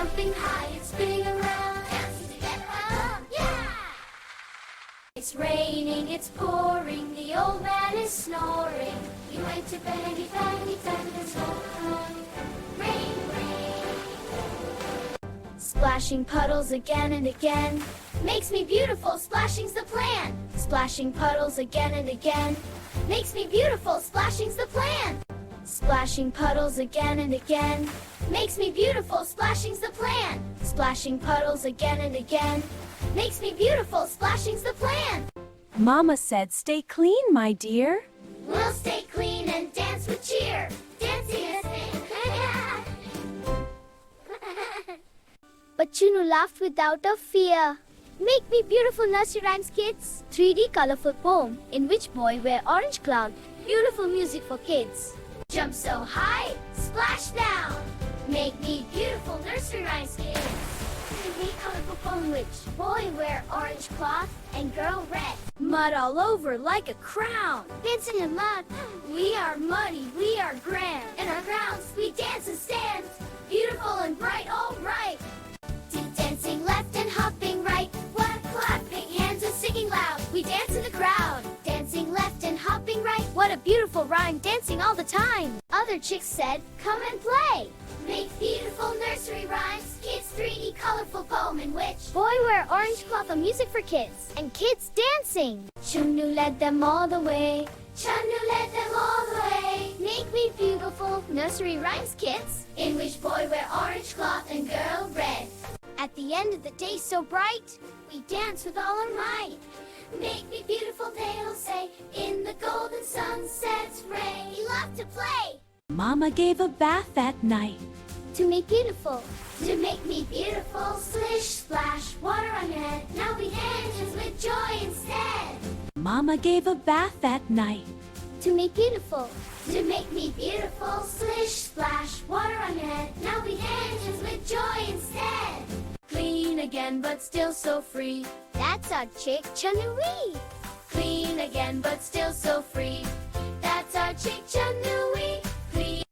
jumping high and spinning around. Dancing together, yeah! It's raining, it's pouring, the old man is snoring. He went to bed and he found his home. Rain, rain. Splashing puddles again and again makes me beautiful, splashing's the plan. Splashing puddles again and again makes me beautiful, splashing's the plan. Splashing puddles again and again makes me beautiful, splashing's the plan. Splashing puddles again and again makes me beautiful, splashing's the plan. Mama said stay clean, my dear. We'll stay clean and dance with cheer. Dancing is But Chunnu laughed without a fear. Make me beautiful nursery rhymes, kids. 3D colorful poem in which boy wear orange cloud. Beautiful music for kids. Jump so high, splash down. Make me beautiful nursery rhymes, kids. 3D colorful poem which boy wear orange cloth and girl red. Mud all over like a crown. Dancing in mud. We are muddy, we are grand. In our grounds we dance and stand. Beautiful and bright, all right. Dancing left and hopping right. What clapping hands and singing loud. We dance in the crowd. Dancing left and hopping right. What a beautiful rhyme, dancing all the time. Other chicks said, come and play. Make beautiful nursery rhymes. Kids 3D colorful poem in which boy wear orange cloth, a music for kids. And kids dancing. Chunnu led them all the way. Chunnu led them all the way. Make me beautiful nursery rhymes, kids. In which boy wear orange cloth and girl red. At the end of the day so bright, we dance with all our might. Make me beautiful, they'll say, in the golden sunset's ray. We love to play. Mama gave a bath that night. To make beautiful. To make me beautiful, splish, splash, water on your head. Now we dance with joy instead. Mama gave a bath that night. To make beautiful. To make me beautiful, splish, splash, water on your head. Now we dance with joy instead. Clean again, but still so free. That's our chick, Chunnu. Clean again, but still so free. That's our chick, Chunnu.